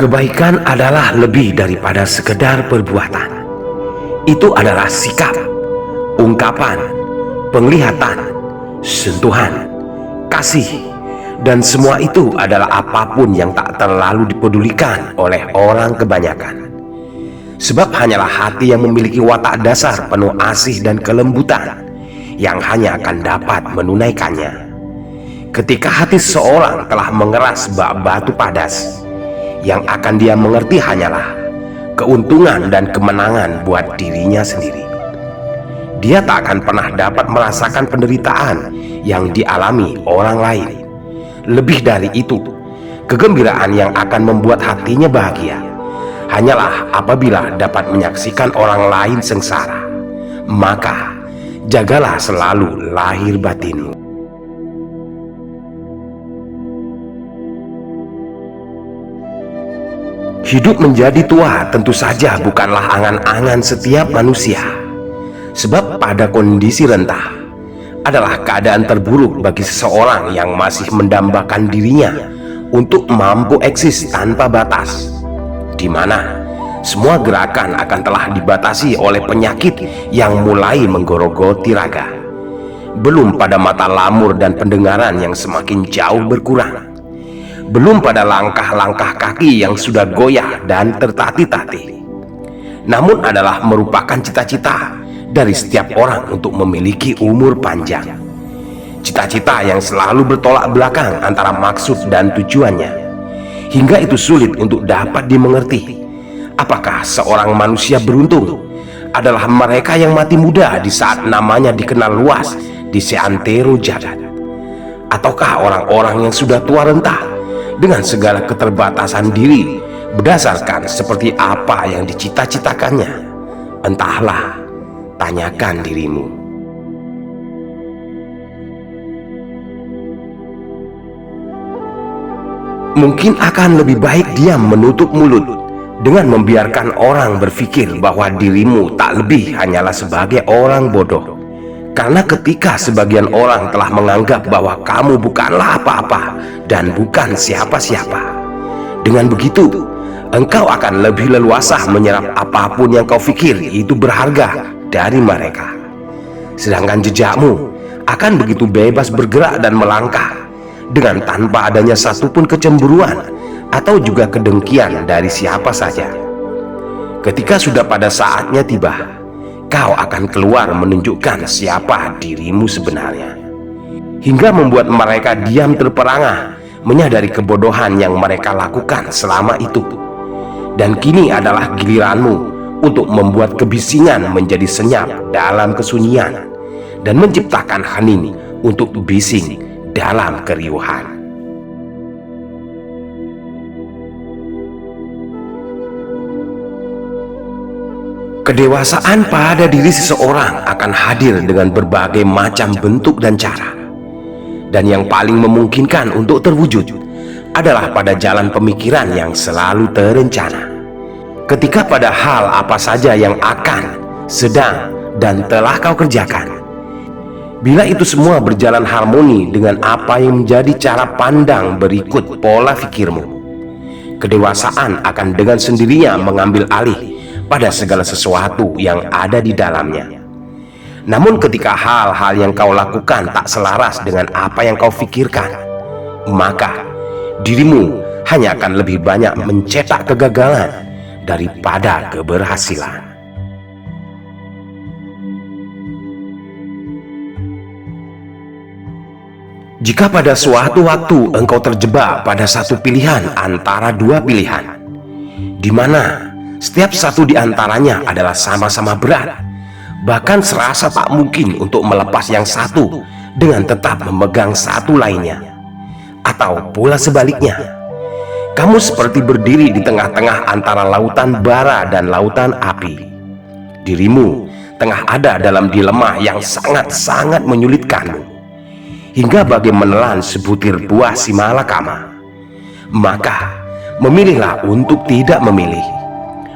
Kebaikan adalah lebih daripada sekedar perbuatan. Itu adalah sikap, ungkapan, penglihatan, sentuhan, kasih, dan semua itu adalah apapun yang tak terlalu dipedulikan oleh orang kebanyakan. Sebab hanyalah hati yang memiliki watak dasar penuh asih dan kelembutan yang hanya akan dapat menunaikannya. Ketika hati seseorang telah mengeras bak batu padas, yang akan dia mengerti hanyalah keuntungan dan kemenangan buat dirinya sendiri. Dia tak akan pernah dapat merasakan penderitaan yang dialami orang lain. Lebih dari itu, kegembiraan yang akan membuat hatinya bahagia hanyalah apabila dapat menyaksikan orang lain sengsara. Maka jagalah selalu lahir batinmu. Hidup menjadi tua tentu saja bukanlah angan-angan setiap manusia. Sebab pada kondisi rentah adalah keadaan terburuk bagi seseorang yang masih mendambakan dirinya untuk mampu eksis tanpa batas, di mana semua gerakan akan telah dibatasi oleh penyakit yang mulai menggerogoti raga. Belum pada mata lamur dan pendengaran yang semakin jauh berkurang. Belum pada langkah-langkah kaki yang sudah goyah dan tertatih-tatih. Namun adalah merupakan cita-cita dari setiap orang untuk memiliki umur panjang. Cita-cita yang selalu bertolak belakang antara maksud dan tujuannya, hingga itu sulit untuk dapat dimengerti. Apakah seorang manusia beruntung adalah mereka yang mati muda di saat namanya dikenal luas di seantero jagat, ataukah orang-orang yang sudah tua renta dengan segala keterbatasan diri berdasarkan seperti apa yang dicita-citakannya? Entahlah, tanyakan dirimu. Mungkin akan lebih baik diam menutup mulut dengan membiarkan orang berpikir bahwa dirimu tak lebih hanyalah sebagai orang bodoh. Karena ketika sebagian orang telah menganggap bahwa kamu bukanlah apa-apa dan bukan siapa-siapa, dengan begitu engkau akan lebih leluasa menyerap apapun yang kau pikir itu berharga dari mereka. Sedangkan jejakmu akan begitu bebas bergerak dan melangkah dengan tanpa adanya satupun kecemburuan atau juga kedengkian dari siapa saja. Ketika sudah pada saatnya tiba, kau akan keluar menunjukkan siapa dirimu sebenarnya, hingga membuat mereka diam terperangah menyadari kebodohan yang mereka lakukan selama itu. Dan kini adalah giliranmu untuk membuat kebisingan menjadi senyap dalam kesunyian dan menciptakan hening untuk bising dalam keriuhan. Kedewasaan pada diri seseorang akan hadir dengan berbagai macam bentuk dan cara. Dan yang paling memungkinkan untuk terwujud adalah pada jalan pemikiran yang selalu terencana. Ketika pada hal apa saja yang akan, sedang, dan telah kau kerjakan, bila itu semua berjalan harmoni dengan apa yang menjadi cara pandang berikut pola pikirmu, kedewasaan akan dengan sendirinya mengambil alih pada segala sesuatu yang ada di dalamnya. Namun ketika hal-hal yang kau lakukan tak selaras dengan apa yang kau pikirkan, maka dirimu hanya akan lebih banyak mencetak kegagalan daripada keberhasilan. Jika pada suatu waktu engkau terjebak pada satu pilihan antara dua pilihan, di mana setiap satu di antaranya adalah sama-sama berat, bahkan serasa tak mungkin untuk melepas yang satu dengan tetap memegang satu lainnya. Atau pula sebaliknya, kamu seperti berdiri di tengah-tengah antara lautan bara dan lautan api. Dirimu tengah ada dalam dilema yang sangat-sangat menyulitkanmu, hingga bagai menelan sebutir buah si malakama. Maka memilihlah untuk tidak memilih.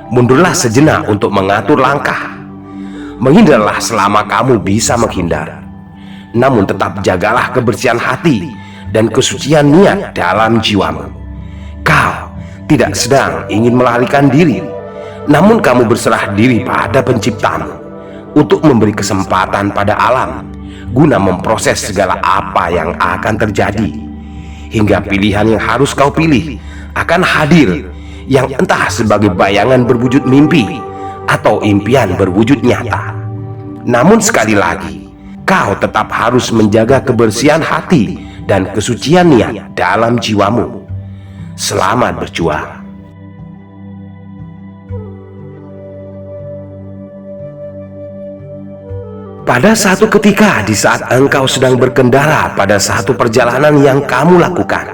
Mundurlah sejenak untuk mengatur langkah. Menghindarlah selama kamu bisa menghindar. Namun tetap jagalah kebersihan hati dan kesucian niat dalam jiwamu. Kau tidak sedang ingin melarikan diri, namun kamu berserah diri pada penciptamu untuk memberi kesempatan pada alam guna memproses segala apa yang akan terjadi, hingga pilihan yang harus kau pilih akan hadir, yang entah sebagai bayangan berwujud mimpi atau impian berwujud nyata. Namun sekali lagi, kau tetap harus menjaga kebersihan hati dan kesucian niat dalam jiwamu. Selamat berjuang. Pada satu ketika di saat engkau sedang berkendara pada satu perjalanan yang kamu lakukan,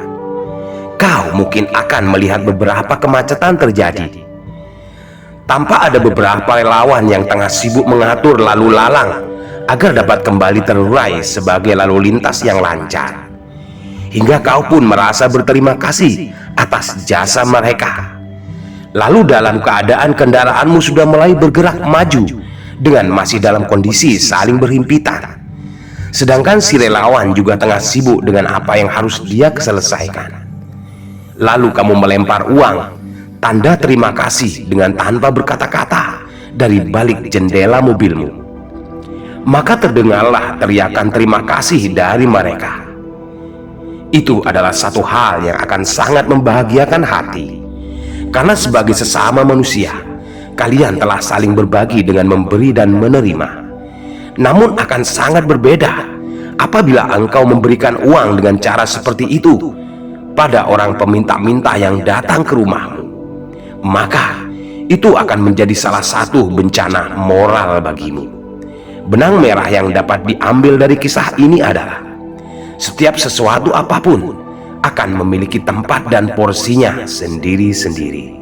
kau mungkin akan melihat beberapa kemacetan terjadi. Tampak ada beberapa relawan yang tengah sibuk mengatur lalu lalang agar dapat kembali terurai sebagai lalu lintas yang lancar. Hingga kau pun merasa berterima kasih atas jasa mereka. Lalu dalam keadaan kendaraanmu sudah mulai bergerak maju dengan masih dalam kondisi saling berhimpitan, sedangkan si relawan juga tengah sibuk dengan apa yang harus dia selesaikan. Lalu kamu melempar uang tanda terima kasih dengan tanpa berkata-kata dari balik jendela mobilmu. Maka terdengarlah teriakan terima kasih dari mereka. Itu adalah satu hal yang akan sangat membahagiakan hati, karena sebagai sesama manusia, kalian telah saling berbagi dengan memberi dan menerima. Namun akan sangat berbeda apabila engkau memberikan uang dengan cara seperti itu pada orang peminta-minta yang datang ke rumahmu. Maka itu akan menjadi salah satu bencana moral bagimu. Benang merah yang dapat diambil dari kisah ini adalah setiap sesuatu apapun akan memiliki tempat dan porsinya sendiri-sendiri.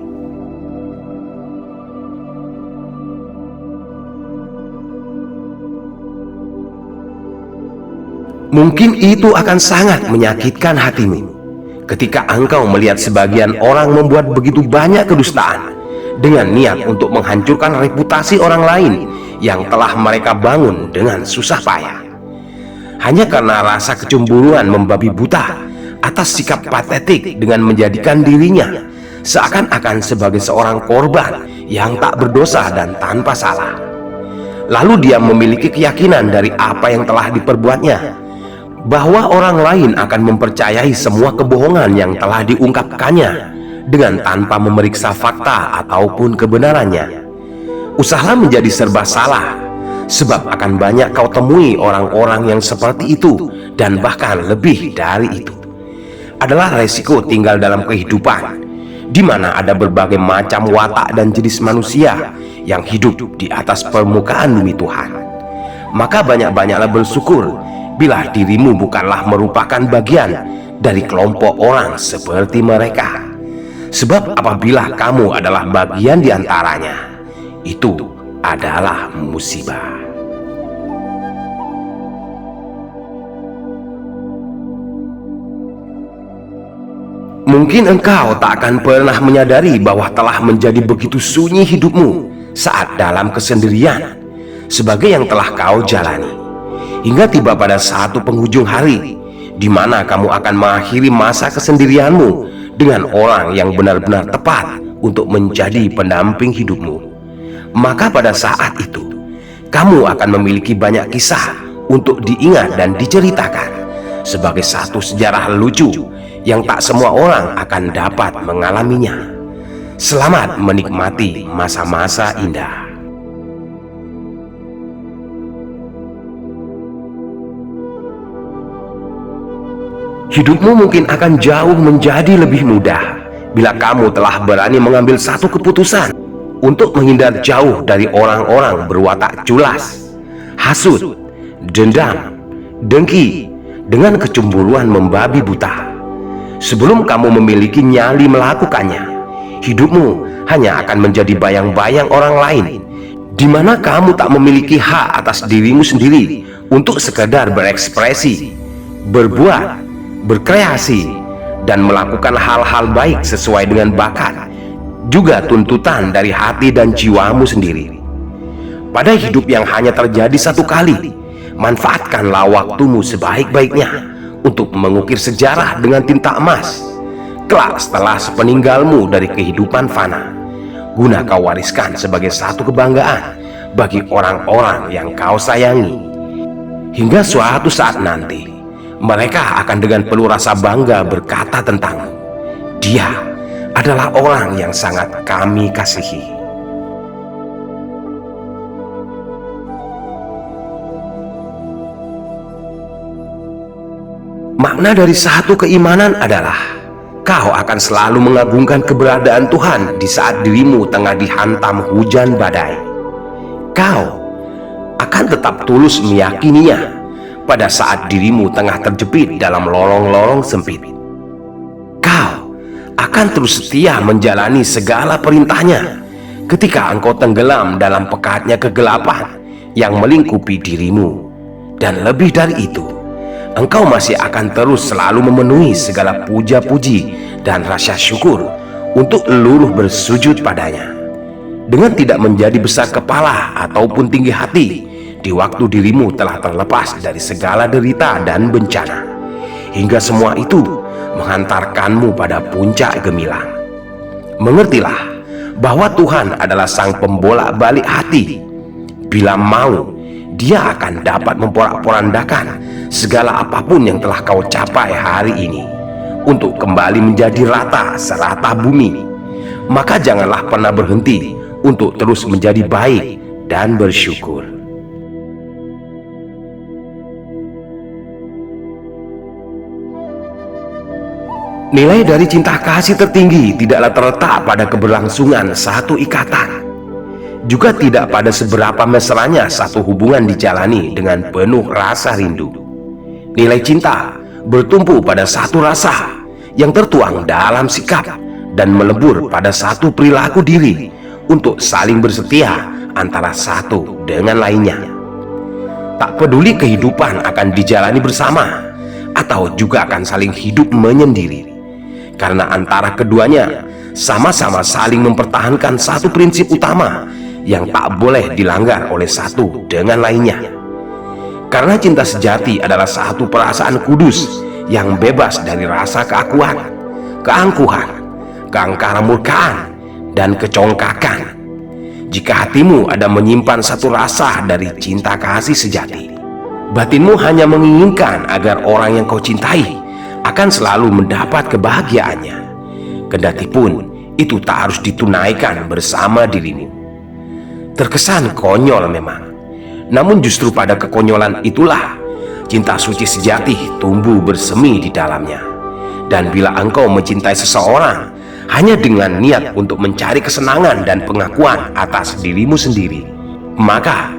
Mungkin itu akan sangat menyakitkan hatimu ketika engkau melihat sebagian orang membuat begitu banyak kedustaan dengan niat untuk menghancurkan reputasi orang lain yang telah mereka bangun dengan susah payah, hanya karena rasa kecemburuan membabi buta atas sikap patetik dengan menjadikan dirinya seakan-akan sebagai seorang korban yang tak berdosa dan tanpa salah. Lalu dia memiliki keyakinan dari apa yang telah diperbuatnya, bahwa orang lain akan mempercayai semua kebohongan yang telah diungkapkannya dengan tanpa memeriksa fakta ataupun kebenarannya. Usahalah menjadi serba salah, sebab akan banyak kau temui orang-orang yang seperti itu, dan bahkan lebih dari itu. Adalah resiko tinggal dalam kehidupan di mana ada berbagai macam watak dan jenis manusia yang hidup di atas permukaan bumi Tuhan. Maka banyak-banyaklah bersyukur bila dirimu bukanlah merupakan bagian dari kelompok orang seperti mereka. Sebab apabila kamu adalah bagian di antaranya, itu adalah musibah. Mungkin engkau tak akan pernah menyadari bahwa telah menjadi begitu sunyi hidupmu saat dalam kesendirian, sebagai yang telah kau jalani, hingga tiba pada satu penghujung hari, di mana kamu akan mengakhiri masa kesendirianmu dengan orang yang benar-benar tepat untuk menjadi pendamping hidupmu. Maka pada saat itu, kamu akan memiliki banyak kisah untuk diingat dan diceritakan sebagai satu sejarah lucu yang tak semua orang akan dapat mengalaminya. Selamat menikmati masa-masa indah. Hidupmu mungkin akan jauh menjadi lebih mudah bila kamu telah berani mengambil satu keputusan untuk menghindar jauh dari orang-orang berwatak culas, hasut, dendam, dengki, dengan kecemburuan membabi buta. Sebelum kamu memiliki nyali melakukannya, hidupmu hanya akan menjadi bayang-bayang orang lain, di mana kamu tak memiliki hak atas dirimu sendiri untuk sekedar berekspresi, berbuat, berkreasi, dan melakukan hal-hal baik sesuai dengan bakat, juga tuntutan dari hati dan jiwamu sendiri. Pada hidup yang hanya terjadi satu kali, manfaatkanlah waktumu sebaik-baiknya untuk mengukir sejarah dengan tinta emas. kelak setelah sepeninggalmu dari kehidupan fana, guna kau wariskan sebagai satu kebanggaan bagi orang-orang yang kau sayangi. Hingga suatu saat nanti, mereka akan dengan penuh rasa bangga berkata tentangmu, "Dia adalah orang yang sangat kami kasihi." Makna dari satu keimanan adalah kau akan selalu mengagungkan keberadaan Tuhan di saat dirimu tengah dihantam hujan badai. Kau akan tetap tulus meyakininya pada saat dirimu tengah terjepit dalam lorong-lorong sempit. Kau akan terus setia menjalani segala perintahnya ketika engkau tenggelam dalam pekatnya kegelapan yang melingkupi dirimu. Dan lebih dari itu, engkau masih akan terus selalu memenuhi segala puja-puji dan rasa syukur untuk seluruh bersujud padanya, dengan tidak menjadi besar kepala ataupun tinggi hati di waktu dirimu telah terlepas dari segala derita dan bencana, hingga semua itu menghantarkanmu pada puncak gemilang. Mengertilah bahwa Tuhan adalah sang pembolak-balik hati. Bila mau, Dia akan dapat memporak-porandakan segala apapun yang telah kau capai hari ini untuk kembali menjadi rata serata bumi. Maka janganlah pernah berhenti untuk terus menjadi baik dan bersyukur. Nilai dari cinta kasih tertinggi tidaklah terletak pada keberlangsungan satu ikatan, juga tidak pada seberapa mesranya satu hubungan dijalani dengan penuh rasa rindu. Nilai cinta bertumpu pada satu rasa yang tertuang dalam sikap dan melebur pada satu perilaku diri untuk saling bersetia antara satu dengan lainnya. Tak peduli kehidupan akan dijalani bersama atau juga akan saling hidup menyendiri, karena antara keduanya sama-sama saling mempertahankan satu prinsip utama yang tak boleh dilanggar oleh satu dengan lainnya. Karena cinta sejati adalah satu perasaan kudus yang bebas dari rasa keakuan, keangkuhan, keangkaran murkaan, dan kecongkakan. Jika hatimu ada menyimpan satu rasa dari cinta kasih sejati, batinmu hanya menginginkan agar orang yang kau cintai akan selalu mendapat kebahagiaannya, kendati pun itu tak harus ditunaikan bersama dirimu. Terkesan konyol memang, namun justru pada kekonyolan itulah cinta suci sejati tumbuh bersemi di dalamnya. Dan bila engkau mencintai seseorang hanya dengan niat untuk mencari kesenangan dan pengakuan atas dirimu sendiri, maka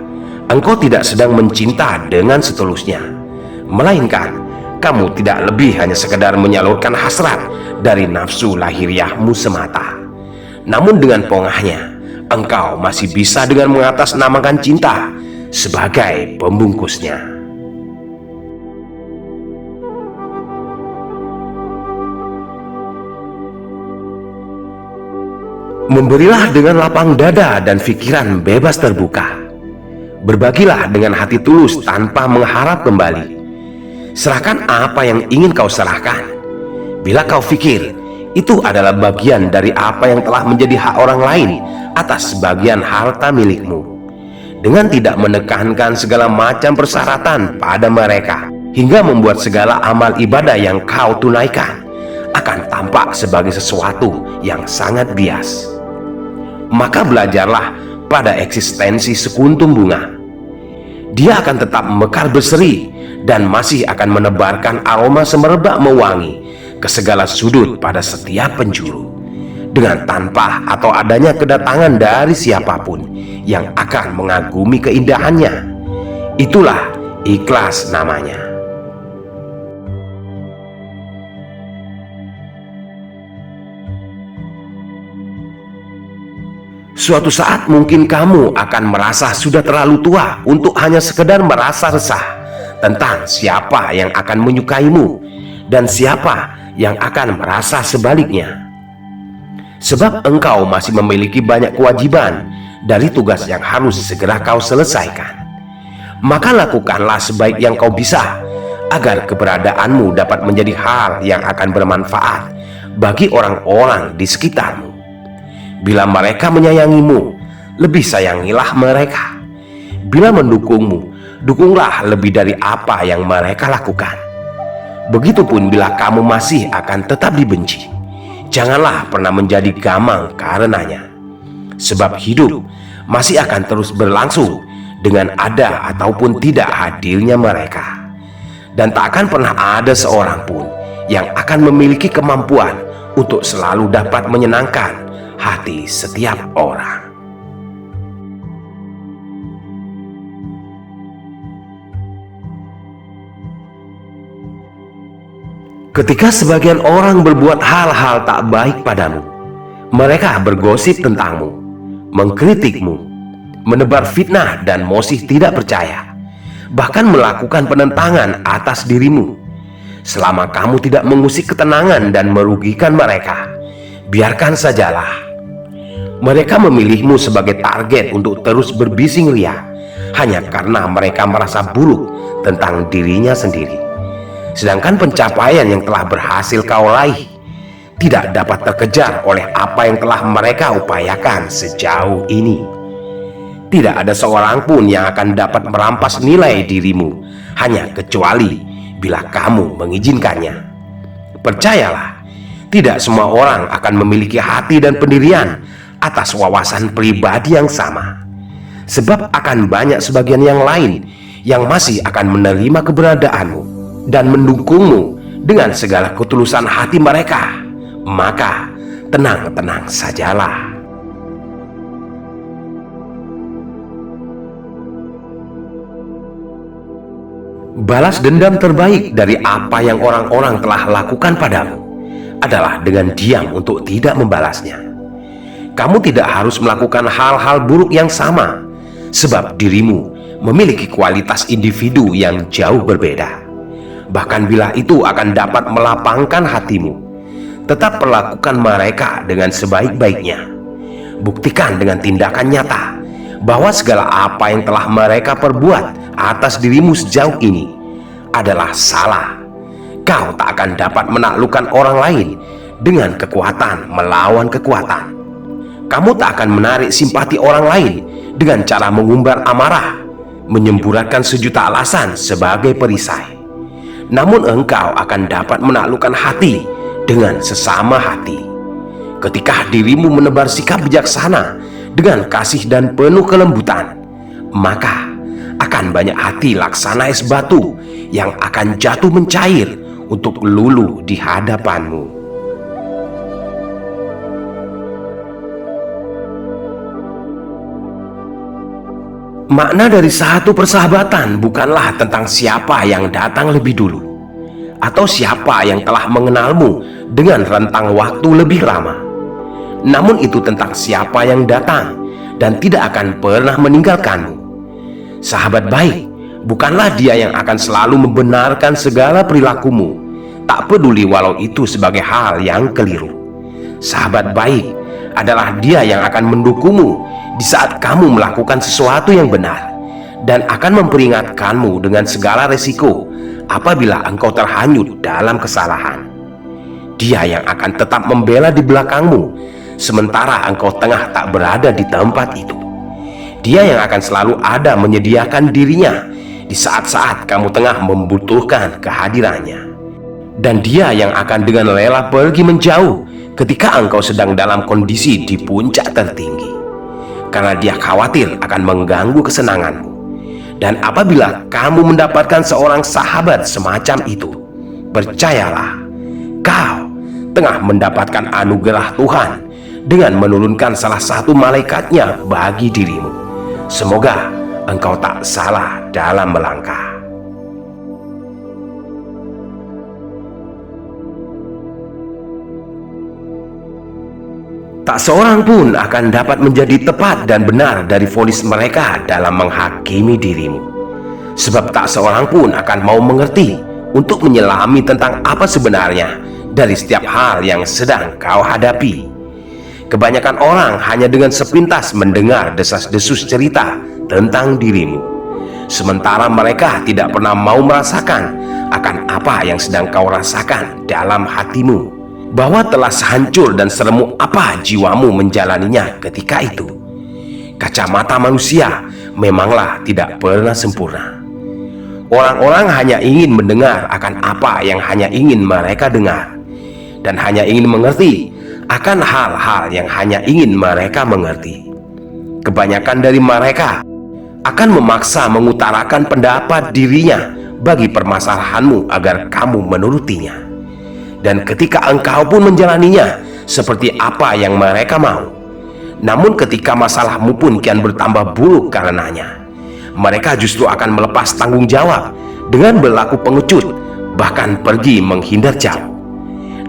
engkau tidak sedang mencinta dengan setulusnya, melainkan kamu tidak lebih hanya sekedar menyalurkan hasrat dari nafsu lahiriahmu semata. Namun dengan pongahnya, engkau masih bisa dengan mengatasnamakan cinta sebagai pembungkusnya. Memberilah dengan lapang dada dan pikiran bebas terbuka. Berbagilah dengan hati tulus tanpa mengharap kembali. Serahkan apa yang ingin kau serahkan. Bila kau pikir itu adalah bagian dari apa yang telah menjadi hak orang lain atas sebagian harta milikmu, dengan tidak menekankan segala macam persyaratan pada mereka, hingga membuat segala amal ibadah yang kau tunaikan akan tampak sebagai sesuatu yang sangat bias, maka belajarlah pada eksistensi sekuntum bunga. Dia akan tetap mekar berseri dan masih akan menebarkan aroma semerbak mewangi ke segala sudut pada setiap penjuru, dengan tanpa atau adanya kedatangan dari siapapun yang akan mengagumi keindahannya. Itulah ikhlas namanya. Suatu saat mungkin kamu akan merasa sudah terlalu tua untuk hanya sekedar merasa resah tentang siapa yang akan menyukaimu dan siapa yang akan merasa sebaliknya. Sebab engkau masih memiliki banyak kewajiban dari tugas yang harus segera kau selesaikan. Maka lakukanlah sebaik yang kau bisa agar keberadaanmu dapat menjadi hal yang akan bermanfaat bagi orang-orang di sekitarmu. Bila mereka menyayangimu, lebih sayangilah mereka. Bila mendukungmu, dukunglah lebih dari apa yang mereka lakukan. Begitupun bila kamu masih akan tetap dibenci, janganlah pernah menjadi gamang karenanya. Sebab hidup masih akan terus berlangsung dengan ada ataupun tidak hadirnya mereka. Dan tak akan pernah ada seorang pun yang akan memiliki kemampuan untuk selalu dapat menyenangkan hati setiap orang. Ketika sebagian orang berbuat hal-hal tak baik padamu, mereka bergosip tentangmu, mengkritikmu, menebar fitnah dan masih tidak percaya, bahkan melakukan penentangan atas dirimu. Selama kamu tidak mengusik ketenangan dan merugikan mereka, biarkan sajalah. Mereka memilihmu sebagai target untuk terus berbising ria hanya karena mereka merasa buruk tentang dirinya sendiri. Sedangkan pencapaian yang telah berhasil kau raih tidak dapat terkejar oleh apa yang telah mereka upayakan sejauh ini. Tidak ada seorang pun yang akan dapat merampas nilai dirimu, hanya kecuali bila kamu mengizinkannya. Percayalah, tidak semua orang akan memiliki hati dan pendirian atas wawasan pribadi yang sama. Sebab akan banyak sebagian yang lain yang masih akan menerima keberadaanmu dan mendukungmu dengan segala ketulusan hati mereka. Maka tenang-tenang sajalah. Balas dendam terbaik dari apa yang orang-orang telah lakukan padamu adalah dengan diam untuk tidak membalasnya. Kamu tidak harus melakukan hal-hal buruk yang sama, sebab dirimu memiliki kualitas individu yang jauh berbeda. Bahkan bila itu akan dapat melapangkan hatimu, tetap perlakukan mereka dengan sebaik-baiknya. Buktikan dengan tindakan nyata bahwa segala apa yang telah mereka perbuat atas dirimu sejauh ini adalah salah. Kau tak akan dapat menaklukkan orang lain dengan kekuatan melawan kekuatan. Kamu tak akan menarik simpati orang lain dengan cara mengumbar amarah, menyemburatkan sejuta alasan sebagai perisai. Namun engkau akan dapat menaklukkan hati dengan sesama hati. Ketika dirimu menebar sikap bijaksana dengan kasih dan penuh kelembutan, maka akan banyak hati laksana es batu yang akan jatuh mencair untuk luluh di hadapanmu. Makna dari satu persahabatan bukanlah tentang siapa yang datang lebih dulu, atau siapa yang telah mengenalmu dengan rentang waktu lebih lama. Namun itu tentang siapa yang datang dan tidak akan pernah meninggalkanmu. Sahabat baik bukanlah dia yang akan selalu membenarkan segala perilakumu, tak peduli walau itu sebagai hal yang keliru. Sahabat baik adalah dia yang akan mendukungmu di saat kamu melakukan sesuatu yang benar, dan akan memperingatkanmu dengan segala resiko apabila engkau terhanyut dalam kesalahan. Dia yang akan tetap membela di belakangmu sementara engkau tengah tak berada di tempat itu. Dia yang akan selalu ada menyediakan dirinya di saat-saat kamu tengah membutuhkan kehadirannya. Dan dia yang akan dengan rela pergi menjauh ketika engkau sedang dalam kondisi di puncak tertinggi, karena dia khawatir akan mengganggu kesenanganmu. Dan apabila kamu mendapatkan seorang sahabat semacam itu, percayalah, kau tengah mendapatkan anugerah Tuhan dengan menurunkan salah satu malaikatnya bagi dirimu. Semoga engkau tak salah dalam melangkah. Tak seorang pun akan dapat menjadi tepat dan benar dari vonis mereka dalam menghakimi dirimu. Sebab tak seorang pun akan mau mengerti untuk menyelami tentang apa sebenarnya dari setiap hal yang sedang kau hadapi. Kebanyakan orang hanya dengan sepintas mendengar desas-desus cerita tentang dirimu, sementara mereka tidak pernah mau merasakan akan apa yang sedang kau rasakan dalam hatimu. bahwa telah sehancur dan seremuk apa jiwamu menjalaninya ketika itu. Kacamata manusia memanglah tidak pernah sempurna. Orang-orang hanya ingin mendengar akan apa yang hanya ingin mereka dengar, dan hanya ingin mengerti akan hal-hal yang hanya ingin mereka mengerti. Kebanyakan dari mereka akan memaksa mengutarakan pendapat dirinya bagi permasalahanmu agar kamu menurutinya. Dan ketika engkau pun menjalaninya seperti apa yang mereka mau, namun ketika masalahmu pun kian bertambah buruk karenanya, mereka justru akan melepas tanggung jawab dengan berlaku pengecut, bahkan pergi menghindar jauh.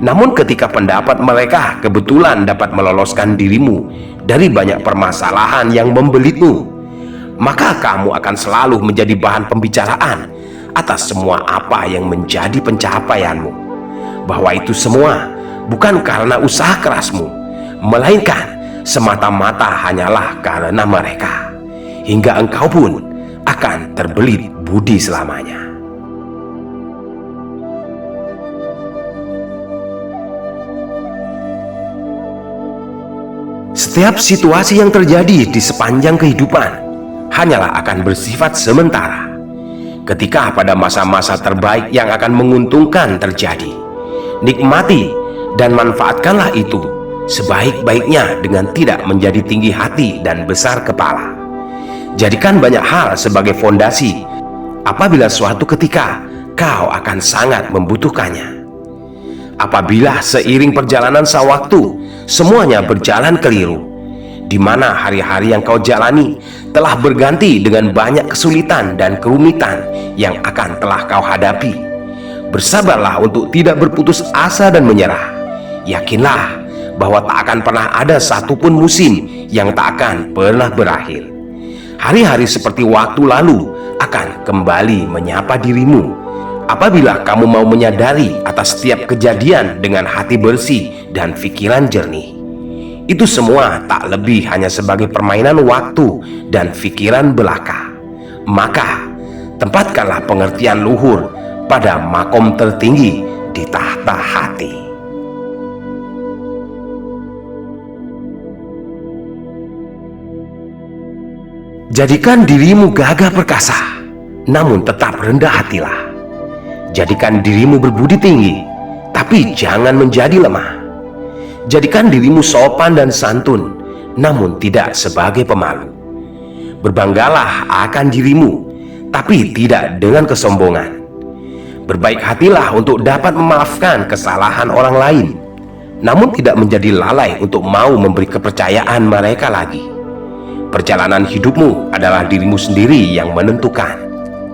Namun ketika pendapat mereka kebetulan dapat meloloskan dirimu dari banyak permasalahan yang membelitmu, maka kamu akan selalu menjadi bahan pembicaraan atas semua apa yang menjadi pencapaianmu. Bahwa itu semua bukan karena usaha kerasmu, melainkan semata-mata hanyalah karena mereka, hingga engkau pun akan terbelit budi selamanya. Setiap situasi yang terjadi di sepanjang kehidupan hanyalah akan bersifat sementara. Ketika pada masa-masa terbaik yang akan menguntungkan terjadi, nikmati dan manfaatkanlah itu sebaik-baiknya dengan tidak menjadi tinggi hati dan besar kepala. Jadikan banyak hal sebagai fondasi apabila suatu ketika kau akan sangat membutuhkannya. Apabila seiring perjalanan sewaktu semuanya berjalan keliru, di mana hari-hari yang kau jalani telah berganti dengan banyak kesulitan dan kerumitan yang akan telah kau hadapi, bersabarlah untuk tidak berputus asa dan menyerah. Yakinlah bahwa tak akan pernah ada satupun musim yang tak akan pernah berakhir. Hari-hari seperti waktu lalu akan kembali menyapa dirimu apabila kamu mau menyadari atas setiap kejadian dengan hati bersih dan pikiran jernih. Itu semua tak lebih hanya sebagai permainan waktu dan pikiran belaka. Maka tempatkanlah pengertian luhur pada makom tertinggi di tahta hati. Jadikan dirimu gagah perkasa, namun tetap rendah hatilah. Jadikan dirimu berbudi tinggi, tapi jangan menjadi lemah. Jadikan dirimu sopan dan santun, namun tidak sebagai pemalu. Berbanggalah akan dirimu, tapi tidak dengan kesombongan. Berbaik hatilah untuk dapat memaafkan kesalahan orang lain, namun tidak menjadi lalai untuk mau memberi kepercayaan mereka lagi. Perjalanan hidupmu adalah dirimu sendiri yang menentukan.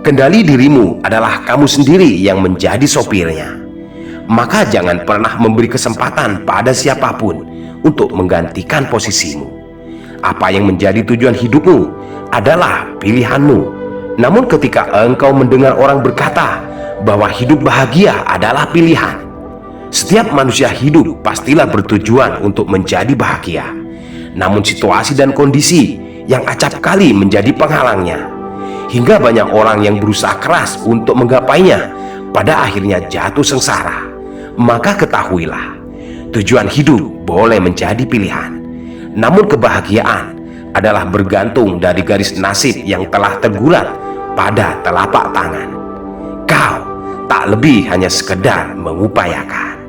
Kendali dirimu adalah kamu sendiri yang menjadi sopirnya. Maka jangan pernah memberi kesempatan pada siapapun untuk menggantikan posisimu. Apa yang menjadi tujuan hidupmu adalah pilihanmu. Namun ketika engkau mendengar orang berkata bahwa hidup bahagia adalah pilihan, setiap manusia hidup pastilah bertujuan untuk menjadi bahagia. Namun situasi dan kondisi yang acap kali menjadi penghalangnya, hingga banyak orang yang berusaha keras untuk menggapainya pada akhirnya jatuh sengsara. Maka ketahuilah, tujuan hidup boleh menjadi pilihan, namun kebahagiaan adalah bergantung dari garis nasib yang telah tergulat pada telapak tangan. Kau tak lebih hanya sekedar mengupayakan.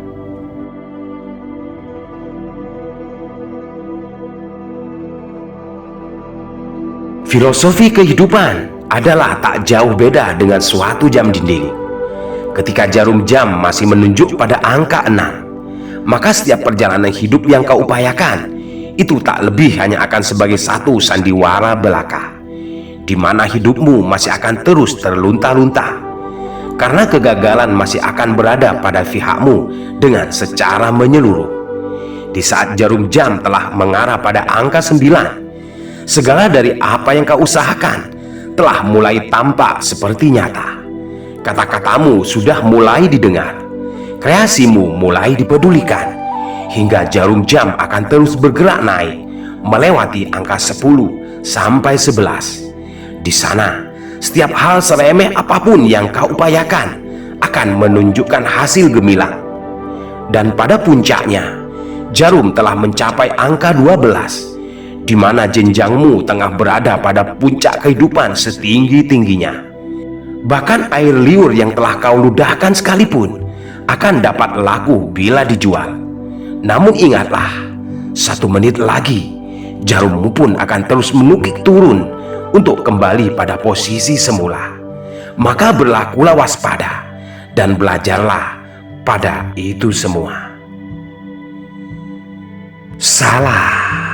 Filosofi kehidupan adalah tak jauh beda dengan suatu jam dinding. Ketika jarum jam masih menunjuk pada angka 6, maka setiap perjalanan hidup yang kau upayakan itu tak lebih hanya akan sebagai satu sandiwara belaka, di mana hidupmu masih akan terus terlunta-lunta, karena kegagalan masih akan berada pada pihakmu dengan secara menyeluruh. Di saat jarum jam telah mengarah pada angka 9, segala dari apa yang kau usahakan telah mulai tampak seperti nyata. Kata-katamu sudah mulai didengar, kreasimu mulai dipedulikan, hingga jarum jam akan terus bergerak naik melewati angka 10 sampai 11. Di sana, setiap hal seremeh apapun yang kau upayakan akan menunjukkan hasil gemilang. Dan pada puncaknya, jarum telah mencapai angka 12, di mana jenjangmu tengah berada pada puncak kehidupan setinggi-tingginya. Bahkan air liur yang telah kau ludahkan sekalipun akan dapat laku bila dijual. Namun ingatlah, 1 menit lagi jarummu pun akan terus menukik turun untuk kembali pada posisi semula. Maka berlakulah waspada dan belajarlah pada itu semua. Salah.